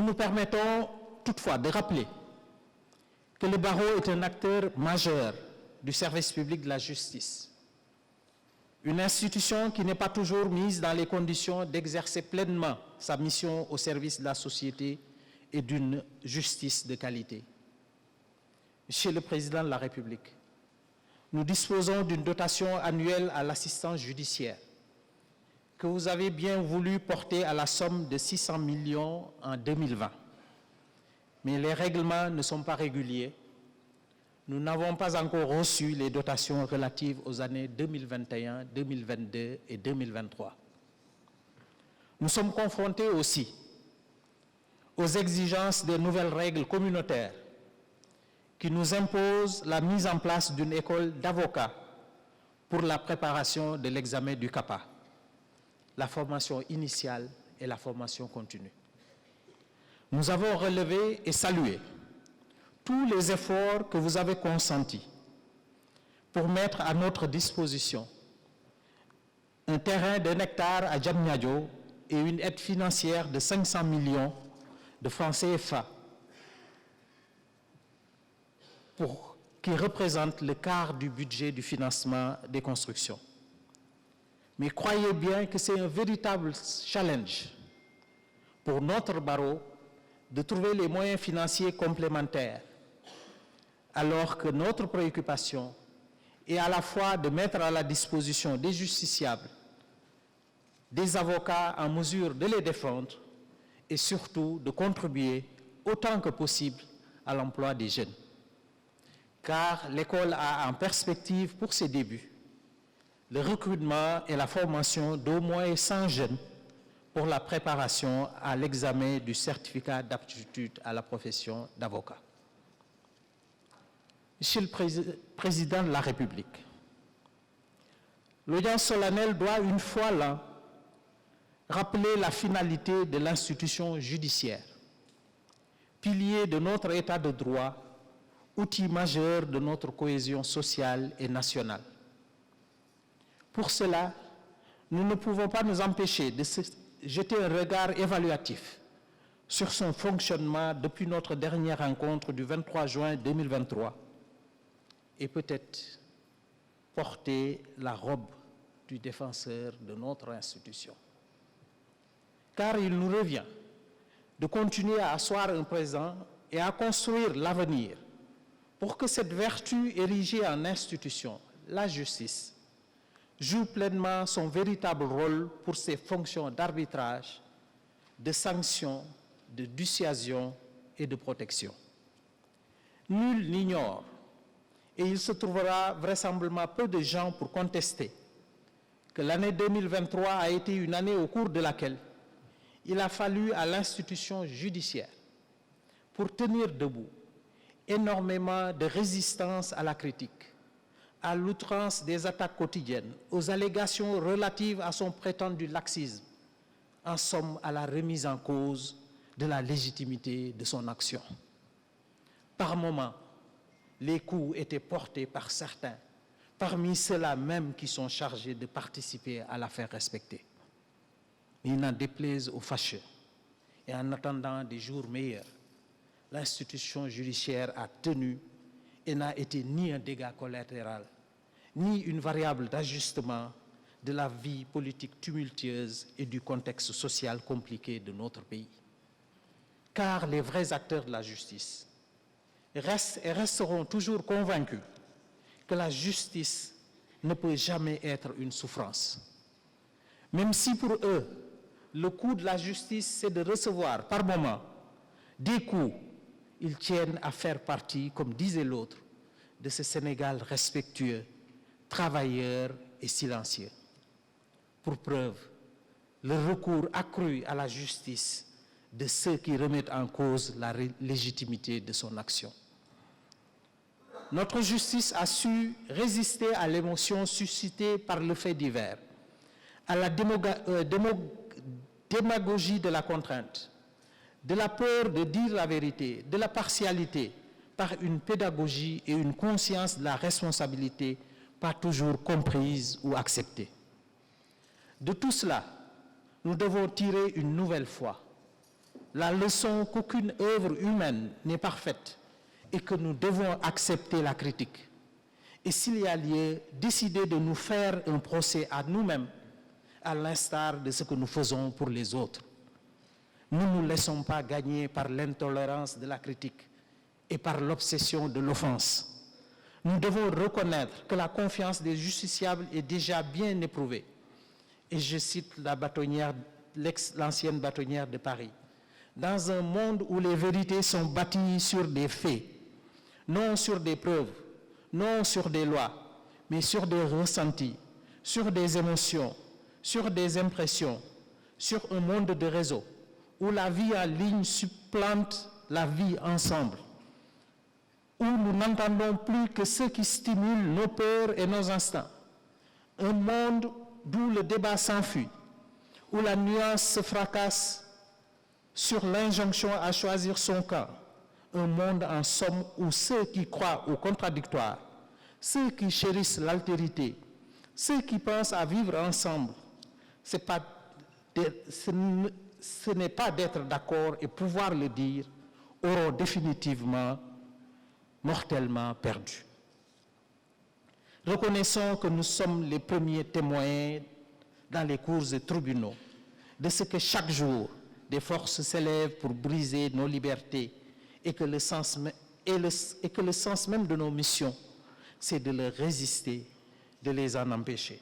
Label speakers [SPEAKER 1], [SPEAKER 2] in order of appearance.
[SPEAKER 1] nous permettons toutefois de rappeler que le barreau est un acteur majeur du service public de la justice. Une institution qui n'est pas toujours mise dans les conditions d'exercer pleinement sa mission au service de la société et d'une justice de qualité. Monsieur le Président de la République, nous disposons d'une dotation annuelle à l'assistance judiciaire que vous avez bien voulu porter à la somme de 600 millions en 2020. Mais les règlements ne sont pas réguliers. Nous n'avons pas encore reçu les dotations relatives aux années 2021, 2022 et 2023. Nous sommes confrontés aussi aux exigences des nouvelles règles communautaires qui nous imposent la mise en place d'une école d'avocats pour la préparation de l'examen du CAPA, la formation initiale et la formation continue. Nous avons relevé et salué tous les efforts que vous avez consentis pour mettre à notre disposition un terrain d'1 hectare à Diamniadio et une aide financière de 500 millions de francs CFA qui représente le quart du budget du financement des constructions. Mais croyez bien que c'est un véritable challenge pour notre barreau de trouver les moyens financiers complémentaires, alors que notre préoccupation est à la fois de mettre à la disposition des justiciables, des avocats en mesure de les défendre et surtout de contribuer autant que possible à l'emploi des jeunes. Car l'école a en perspective pour ses débuts le recrutement et la formation d'au moins 100 jeunes pour la préparation à l'examen du certificat d'aptitude à la profession d'avocat. Monsieur le Président de la République, l'audience solennelle doit une fois l'an rappeler la finalité de l'institution judiciaire, pilier de notre État de droit, outil majeur de notre cohésion sociale et nationale. Pour cela, nous ne pouvons pas nous empêcher de jeter un regard évaluatif sur son fonctionnement depuis notre dernière rencontre du 23 juin 2023 et peut-être porter la robe du défenseur de notre institution. Car il nous revient de continuer à asseoir un présent et à construire l'avenir pour que cette vertu érigée en institution, la justice, joue pleinement son véritable rôle pour ses fonctions d'arbitrage, de sanction, de dissuasion et de protection. Nul n'ignore, et il se trouvera vraisemblablement peu de gens pour contester, que l'année 2023 a été une année au cours de laquelle il a fallu à l'institution judiciaire, pour tenir debout, énormément de résistance à la critique, à l'outrance des attaques quotidiennes, aux allégations relatives à son prétendu laxisme, en somme à la remise en cause de la légitimité de son action. Par moments, les coups étaient portés par certains, parmi ceux-là même qui sont chargés de participer à la faire respecter. Il n'en déplaise aux fâcheux. Et en attendant des jours meilleurs, l'institution judiciaire a tenu et n'a été ni un dégât collatéral, ni une variable d'ajustement de la vie politique tumultueuse et du contexte social compliqué de notre pays. Car les vrais acteurs de la justice restent et resteront toujours convaincus que la justice ne peut jamais être une souffrance. Même si pour eux, le coût de la justice, c'est de recevoir par moment des coups, ils tiennent à faire partie, comme disait l'autre, de ce Sénégal respectueux, travailleur et silencieux. Pour preuve, le recours accru à la justice de ceux qui remettent en cause la légitimité de son action. Notre justice a su résister à l'émotion suscitée par le fait divers, à la démagogie de la contrainte, de la peur de dire la vérité, de la partialité, par une pédagogie et une conscience de la responsabilité pas toujours comprise ou acceptée. De tout cela, nous devons tirer une nouvelle fois la leçon qu'aucune œuvre humaine n'est parfaite et que nous devons accepter la critique. Et s'il y a lieu, décider de nous faire un procès à nous-mêmes, à l'instar de ce que nous faisons pour les autres. Ne nous laissons pas gagner par l'intolérance de la critique et par l'obsession de l'offense. Nous devons reconnaître que la confiance des justiciables est déjà bien éprouvée. Et je cite l'ancienne bâtonnière de Paris. Dans un monde où les vérités sont bâties sur des faits, non sur des preuves, non sur des lois, mais sur des ressentis, sur des émotions, sur des impressions, sur un monde de réseau, où la vie en ligne supplante la vie ensemble, où nous n'entendons plus que ce qui stimule nos peurs et nos instincts. Un monde d'où le débat s'enfuit, où la nuance se fracasse sur l'injonction à choisir son camp. Un monde en somme où ceux qui croient au contradictoire, ceux qui chérissent l'altérité, ceux qui pensent à vivre ensemble, ce n'est pas d'être d'accord et pouvoir le dire, auront définitivement, mortellement perdu. Reconnaissons que nous sommes les premiers témoins dans les cours et tribunaux de ce que chaque jour des forces s'élèvent pour briser nos libertés et que le sens même de nos missions, c'est de leur résister, de les en empêcher.